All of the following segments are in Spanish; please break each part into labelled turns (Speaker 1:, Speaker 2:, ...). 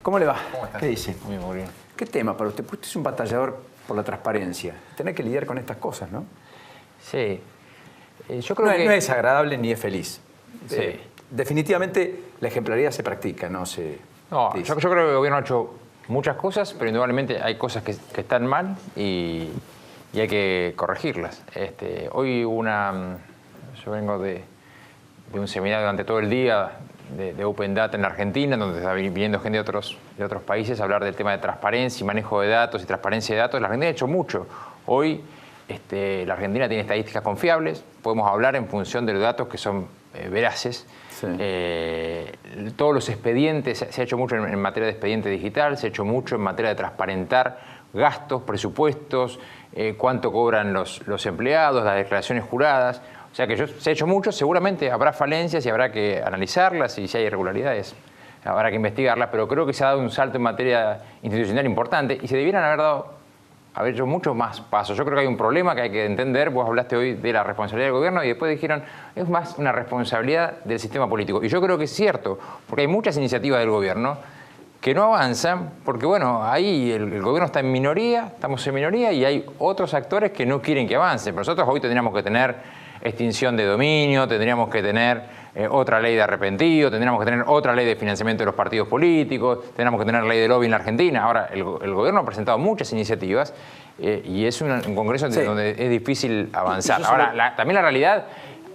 Speaker 1: ¿Cómo le va?
Speaker 2: ¿Cómo estás?
Speaker 1: ¿Qué dice?
Speaker 2: Muy bien.
Speaker 1: ¿Qué tema para usted? Usted es un batallador por la transparencia. Tener que lidiar con estas cosas, ¿no?
Speaker 2: Sí. Yo creo
Speaker 1: No,
Speaker 2: que...
Speaker 1: no es agradable ni es feliz.
Speaker 2: Sí.
Speaker 1: Definitivamente la ejemplaridad se practica, no se...
Speaker 2: No,
Speaker 1: dice.
Speaker 2: yo creo que el gobierno ha hecho muchas cosas, pero indudablemente hay cosas que están mal y hay que corregirlas. Hoy yo vengo de un seminario durante todo el día de Open Data en la Argentina, donde está viniendo gente de otros países a hablar del tema de transparencia y manejo de datos y transparencia de datos. La Argentina ha hecho mucho. Hoy la Argentina tiene estadísticas confiables, podemos hablar en función de los datos que son veraces.
Speaker 1: Sí.
Speaker 2: Todos los expedientes, se ha hecho mucho en materia de expediente digital, se ha hecho mucho en materia de transparentar gastos, presupuestos, cuánto cobran los empleados, las declaraciones juradas. O sea que se ha hecho mucho, seguramente habrá falencias y habrá que analizarlas y si hay irregularidades habrá que investigarlas, pero creo que se ha dado un salto en materia institucional importante y se debieran haber hecho muchos más pasos. Yo creo que hay un problema que hay que entender. Vos hablaste hoy de la responsabilidad del gobierno y después dijeron es más una responsabilidad del sistema político. Y yo creo que es cierto, porque hay muchas iniciativas del gobierno que no avanzan, porque bueno, ahí el gobierno está en minoría, estamos en minoría y hay otros actores que no quieren que avance. Pero nosotros hoy tendríamos que tener extinción de dominio, tendríamos que tener otra ley de arrepentido, tendríamos que tener otra ley de financiamiento de los partidos políticos, tendríamos que tener ley de lobby en la Argentina. Ahora, el gobierno ha presentado muchas iniciativas y es un congreso
Speaker 1: Sí.
Speaker 2: donde es difícil avanzar. Ahora, también la realidad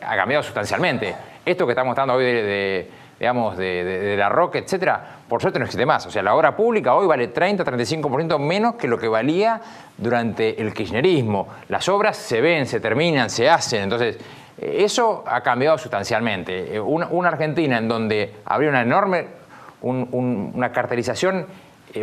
Speaker 2: ha cambiado sustancialmente. Esto que estamos dando hoy de la ROC, etcétera, por suerte no existe más. O sea, la obra pública hoy vale 30-35% menos que lo que valía durante el kirchnerismo. Las obras se ven, se terminan, se hacen. Entonces, eso ha cambiado sustancialmente. Una Argentina en donde habría una enorme, una cartelización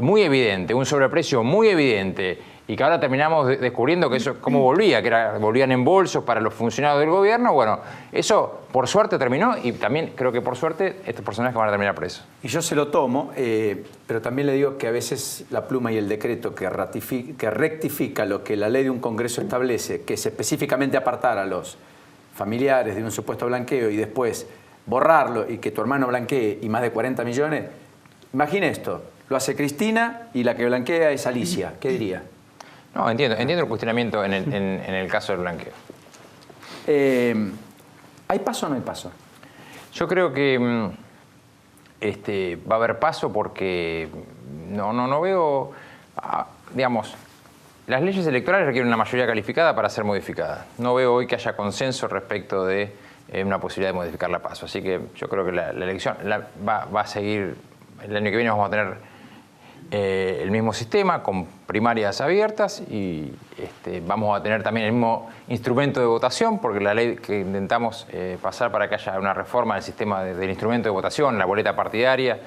Speaker 2: muy evidente, un sobreprecio muy evidente, y que ahora terminamos descubriendo que eso, cómo volvía, que volvían en bolsos para los funcionarios del gobierno. Bueno, eso por suerte terminó y también creo que por suerte estos personajes van a terminar presos.
Speaker 1: Y yo se lo tomo, pero también le digo que a veces la pluma y el decreto que rectifica lo que la ley de un Congreso establece, que es específicamente apartar a los familiares de un supuesto blanqueo y después borrarlo y que tu hermano blanquee y más de 40 millones, imagine esto, lo hace Cristina y la que blanquea es Alicia, ¿qué diría?
Speaker 2: No, entiendo el cuestionamiento en el caso del blanqueo.
Speaker 1: ¿Hay paso o no hay paso?
Speaker 2: Yo creo que va a haber paso porque no veo, digamos, las leyes electorales requieren una mayoría calificada para ser modificadas. No veo hoy que haya consenso respecto de una posibilidad de modificar la paso. Así que yo creo que la elección va a seguir. El año que viene vamos a tener el mismo sistema con primarias abiertas y vamos a tener también el mismo instrumento de votación, porque la ley que intentamos pasar para que haya una reforma del sistema del instrumento de votación, la boleta partidaria,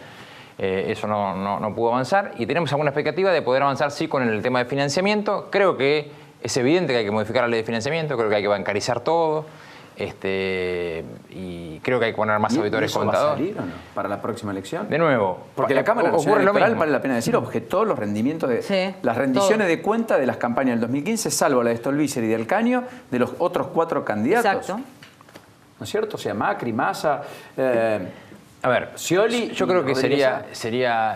Speaker 2: eso no pudo avanzar y tenemos alguna expectativa de poder avanzar sí con el tema de financiamiento. Creo que es evidente que hay que modificar la ley de financiamiento, creo que hay que bancarizar todo. Y creo que hay que poner más auditores contadores.
Speaker 1: ¿Va a salir o no para la próxima elección?
Speaker 2: De nuevo,
Speaker 1: porque la Cámara Nacional
Speaker 2: ocurre lo
Speaker 1: Electoral,
Speaker 2: mismo.
Speaker 1: vale la pena decir, objetó los rendimientos de las rendiciones de cuenta de las campañas del 2015, salvo la de Stolbizer y del Caño, de los otros 4 candidatos.
Speaker 3: Exacto.
Speaker 1: ¿No es cierto? O sea, Macri, Massa,
Speaker 2: a ver,
Speaker 1: Scioli.
Speaker 2: yo creo que
Speaker 1: Rodríguez
Speaker 2: sería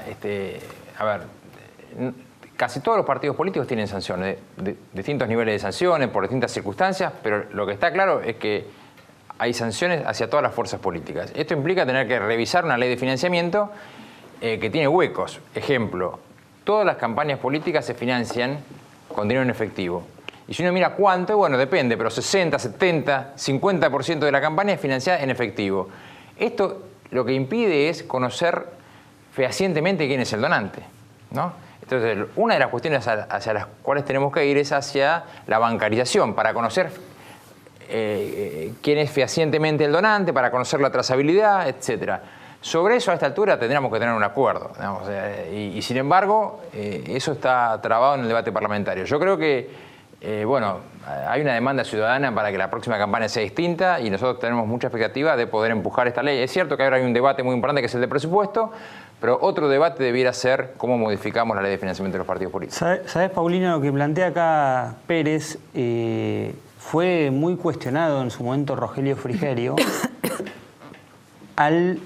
Speaker 2: a ver, casi todos los partidos políticos tienen sanciones, de distintos niveles de sanciones, por distintas circunstancias, pero lo que está claro es que hay sanciones hacia todas las fuerzas políticas. Esto implica tener que revisar una ley de financiamiento que tiene huecos. Ejemplo, todas las campañas políticas se financian con dinero en efectivo. Y si uno mira cuánto, bueno, depende, pero 60, 70, 50% de la campaña es financiada en efectivo. Esto lo que impide es conocer fehacientemente quién es el donante, ¿no? Entonces, una de las cuestiones hacia las cuales tenemos que ir es hacia la bancarización, para conocer quién es fehacientemente el donante, para conocer la trazabilidad, etc. Sobre eso, a esta altura, tendríamos que tener un acuerdo, digamos, y sin embargo, eso está trabado en el debate parlamentario. Yo creo que, bueno, hay una demanda ciudadana para que la próxima campaña sea distinta y nosotros tenemos mucha expectativa de poder empujar esta ley. Es cierto que ahora hay un debate muy importante que es el de presupuesto, pero otro debate debiera ser cómo modificamos la ley de financiamiento de los partidos políticos.
Speaker 4: ¿Sabés, Paulina, lo que plantea acá Pérez? Fue muy cuestionado en su momento Rogelio Frigerio al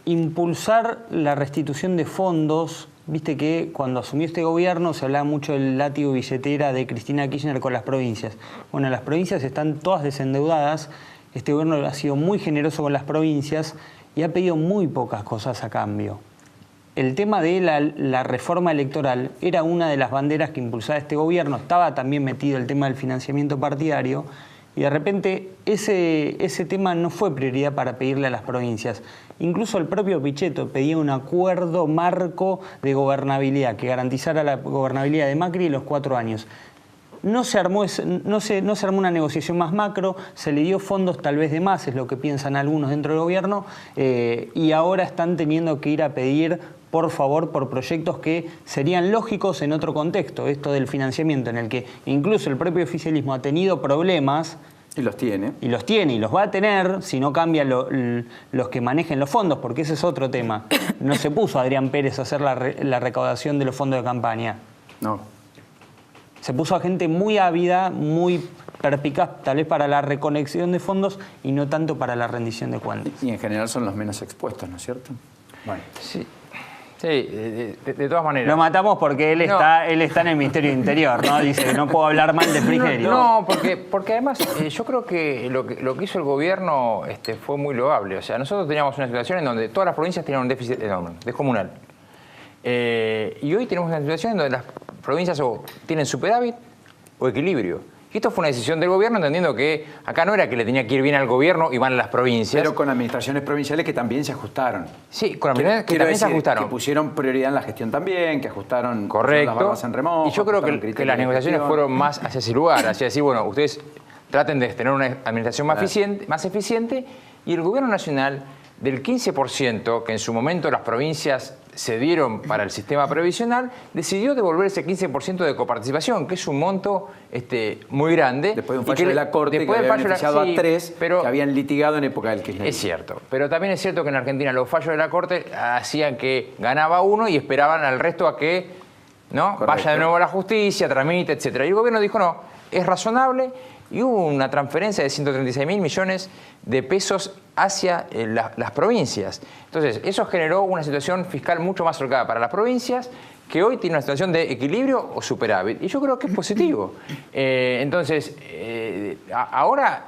Speaker 4: impulsar la restitución de fondos. Viste que cuando asumió este gobierno se hablaba mucho del látigo billetera de Cristina Kirchner con las provincias. Bueno, las provincias están todas desendeudadas. Este gobierno ha sido muy generoso con las provincias y ha pedido muy pocas cosas a cambio. El tema de la reforma electoral era una de las banderas que impulsaba este gobierno. Estaba también metido el tema del financiamiento partidario. Y de repente ese tema no fue prioridad para pedirle a las provincias. Incluso el propio Pichetto pedía un acuerdo marco de gobernabilidad que garantizara la gobernabilidad de Macri en los 4 años. No se armó una negociación más macro, se le dio fondos tal vez de más, es lo que piensan algunos dentro del gobierno, y ahora están teniendo que ir a pedir, por favor, por proyectos que serían lógicos en otro contexto, esto del financiamiento, en el que incluso el propio oficialismo ha tenido problemas.
Speaker 1: Y los tiene.
Speaker 4: Y los tiene, y los va a tener si no cambian los que manejen los fondos, porque ese es otro tema. No se puso Adrián Pérez a hacer la recaudación de los fondos de campaña.
Speaker 1: No.
Speaker 4: Se puso a gente muy ávida, muy perspicaz, tal vez para la reconexión de fondos y no tanto para la rendición de cuentas.
Speaker 1: Y en general son los menos expuestos, ¿no es cierto?
Speaker 2: Bueno. Sí. Sí, de todas maneras.
Speaker 4: Lo matamos porque él está en el Ministerio Interior, ¿no? Dice que no puedo hablar mal de Frigerio.
Speaker 2: No, porque además yo creo que lo que hizo el gobierno fue muy loable. O sea, nosotros teníamos una situación en donde todas las provincias tenían un déficit enorme, descomunal. Y hoy tenemos una situación en donde las provincias o tienen superávit o equilibrio. Y esto fue una decisión del gobierno, entendiendo que acá no era que le tenía que ir bien al gobierno y van a las provincias.
Speaker 1: Pero con administraciones provinciales que también se ajustaron.
Speaker 2: Sí, con administraciones que también se ajustaron.
Speaker 1: Que pusieron prioridad en la gestión también, que ajustaron
Speaker 2: correcto.
Speaker 1: Las barbas en remojo.
Speaker 2: Y yo creo que las negociaciones fueron más hacia ese lugar, hacia decir, bueno, ustedes traten de tener una administración más eficiente, y el gobierno nacional, del 15% que en su momento las provincias se dieron para el sistema previsional, decidió devolver ese 15% de coparticipación, que es un monto muy grande.
Speaker 1: Después de un fallo de la Corte que había beneficiado a 3 que habían litigado en época del kirchnerismo.
Speaker 2: Es cierto, pero también es cierto que en Argentina los fallos de la Corte hacían que ganaba uno y esperaban al resto a que vaya de nuevo a la justicia, tramite, etc. Y el gobierno dijo, no, es razonable, y hubo una transferencia de 136.000 millones de pesos hacia las provincias. Entonces, eso generó una situación fiscal mucho más holgada para las provincias, que hoy tiene una situación de equilibrio o superávit. Y yo creo que es positivo. Entonces, ahora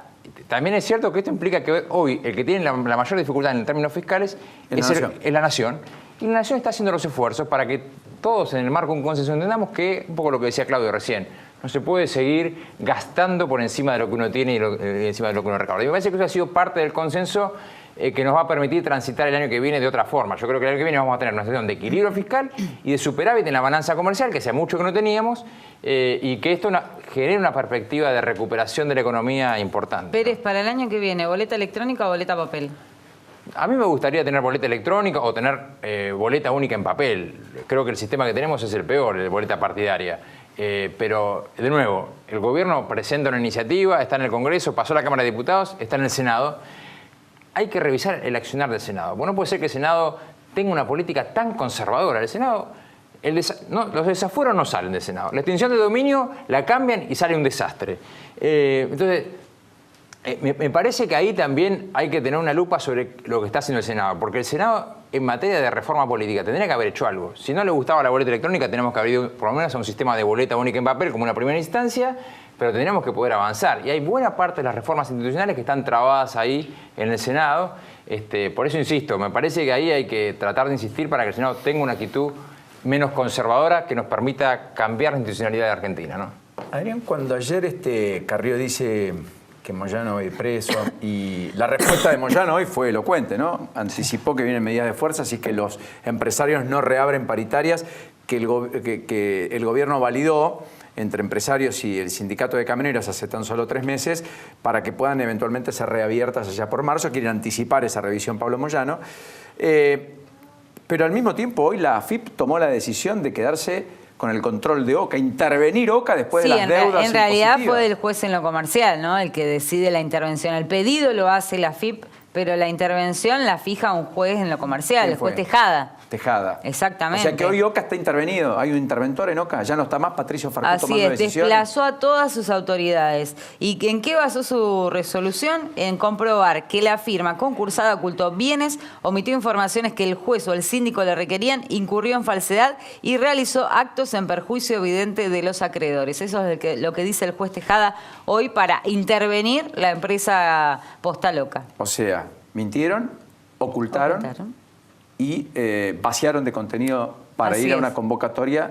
Speaker 2: también es cierto que esto implica que hoy el que tiene la mayor dificultad en términos fiscales es la Nación. Y la Nación está haciendo los esfuerzos para que todos en el marco de un consenso entendamos que, un poco lo que decía Claudio recién, no se puede seguir gastando por encima de lo que uno tiene y encima de lo que uno recauda. Y me parece que eso ha sido parte del consenso que nos va a permitir transitar el año que viene de otra forma. Yo creo que el año que viene vamos a tener una situación de equilibrio fiscal y de superávit en la balanza comercial, que hace mucho que no teníamos, y que esto genere una perspectiva de recuperación de la economía importante.
Speaker 3: Pérez, para el año que viene, ¿boleta electrónica o boleta papel?
Speaker 2: A mí me gustaría tener boleta electrónica o tener boleta única en papel. Creo que el sistema que tenemos es el peor, el de boleta partidaria. Pero, de nuevo, el gobierno presenta una iniciativa, está en el Congreso, pasó a la Cámara de Diputados, está en el Senado. Hay que revisar el accionar del Senado. Bueno, no puede ser que el Senado tenga una política tan conservadora. El Senado, los desafueros no salen del Senado. La extinción de dominio la cambian y sale un desastre. Entonces, me parece que ahí también hay que tener una lupa sobre lo que está haciendo el Senado, porque el Senado, en materia de reforma política, tendría que haber hecho algo. Si no le gustaba la boleta electrónica, tenemos que haber ido por lo menos a un sistema de boleta única en papel como una primera instancia, pero tendríamos que poder avanzar. Y hay buena parte de las reformas institucionales que están trabadas ahí en el Senado. Por eso insisto, me parece que ahí hay que tratar de insistir para que el Senado tenga una actitud menos conservadora que nos permita cambiar la institucionalidad de Argentina, ¿no?
Speaker 1: Adrián, cuando ayer Carrió dice que Moyano va preso, y la respuesta de Moyano hoy fue elocuente, ¿no? Anticipó que vienen medidas de fuerza, así que los empresarios no reabren paritarias, que el gobierno validó entre empresarios y el sindicato de camioneros hace tan solo 3 meses para que puedan eventualmente ser reabiertas allá por marzo. Quieren anticipar esa revisión Pablo Moyano. Pero al mismo tiempo hoy la AFIP tomó la decisión de quedarse con el control de OCA, intervenir OCA después de las deudas
Speaker 3: en realidad fue el juez en lo comercial, ¿no? El que decide la intervención. El pedido lo hace la AFIP Pero la intervención la fija un juez en lo comercial,
Speaker 1: ¿Quién
Speaker 3: el juez
Speaker 1: fue?
Speaker 3: Tejada.
Speaker 1: Tejada.
Speaker 3: Exactamente.
Speaker 1: O sea que hoy OCA está intervenido. Hay un interventor en OCA. Ya no está más Patricio Farcú
Speaker 3: Así
Speaker 1: tomando
Speaker 3: es,
Speaker 1: decisiones.
Speaker 3: desplazó a todas sus autoridades. ¿Y en qué basó su resolución? En comprobar que la firma concursada ocultó bienes, omitió informaciones que el juez o el síndico le requerían, incurrió en falsedad y realizó actos en perjuicio evidente de los acreedores. Eso es lo que dice el juez Tejada hoy para intervenir la empresa Postal OCA.
Speaker 1: O sea, mintieron, ocultaron. Y vaciaron de contenido para
Speaker 3: Así
Speaker 1: ir a
Speaker 3: es.
Speaker 1: una convocatoria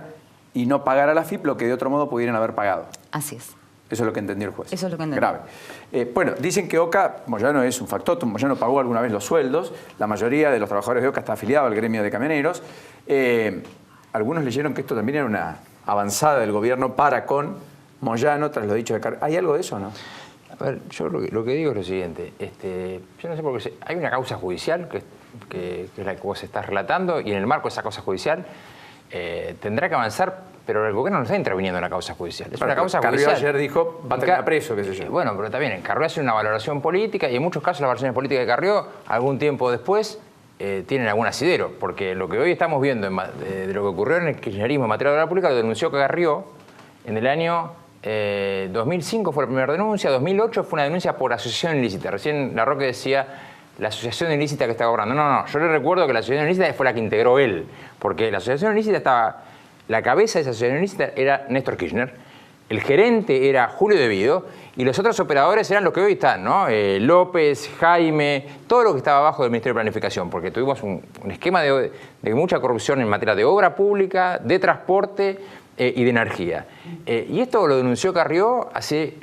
Speaker 1: y no pagar a la FIP lo que de otro modo pudieran haber pagado.
Speaker 3: Así es.
Speaker 1: Eso es lo que entendió el juez.
Speaker 3: Eso es lo que entendió.
Speaker 1: Grave. Bueno, dicen que OCA, Moyano es un factotum, Moyano pagó alguna vez los sueldos, la mayoría de los trabajadores de OCA está afiliado al gremio de camioneros. Algunos leyeron que esto también era una avanzada del gobierno para con Moyano tras lo dicho de Carrió. ¿Hay algo de eso o no?
Speaker 2: A ver, yo lo que digo es lo siguiente. Yo no sé por qué hay una causa judicial que es la que vos estás relatando, y en el marco de esa causa judicial tendrá que avanzar, pero el gobierno no está interviniendo en la causa judicial. Es una causa
Speaker 1: Carrió
Speaker 2: judicial.
Speaker 1: ayer dijo, va a terminar preso, qué sé yo.
Speaker 2: Bueno, pero también en Carrió hace una valoración política, y en muchos casos las valoraciones políticas de Carrió, algún tiempo después, tienen algún asidero, porque lo que hoy estamos viendo de lo que ocurrió en el kirchnerismo en materia de obra pública lo denunció Carrió en el año 2005 fue la primera denuncia, 2008 fue una denuncia por asociación ilícita. Recién La Roque decía la asociación ilícita que estaba cobrando. No, yo le recuerdo que la asociación ilícita fue la que integró él, porque la asociación ilícita estaba, la cabeza de esa asociación ilícita era Néstor Kirchner, el gerente era Julio De Vido, y los otros operadores eran los que hoy están, ¿no? López, Jaime, todo lo que estaba abajo del Ministerio de Planificación, porque tuvimos un esquema de mucha corrupción en materia de obra pública, de transporte y de energía. Y esto lo denunció Carrió hace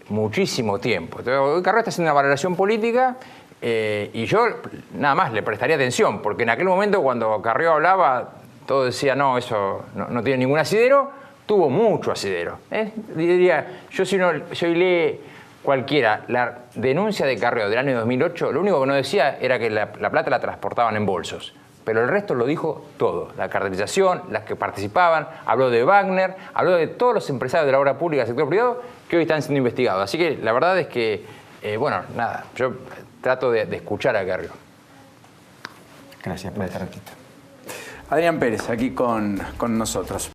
Speaker 2: muchísimo tiempo. Entonces, hoy Carrió está haciendo una valoración política y yo nada más le prestaría atención, porque en aquel momento cuando Carrió hablaba, todo decía, no, eso no tiene ningún asidero. Tuvo mucho asidero. Diría, si hoy lee cualquiera la denuncia de Carrió del año 2008, lo único que no decía era que la plata la transportaban en bolsos. Pero el resto lo dijo todo. La cartelización, las que participaban, habló de Wagner, habló de todos los empresarios de la obra pública del sector privado que hoy están siendo investigados. Así que la verdad es que, bueno, nada, yo trato de escuchar a Carrió.
Speaker 1: Gracias por este ratito. Adrián Pérez, aquí con nosotros.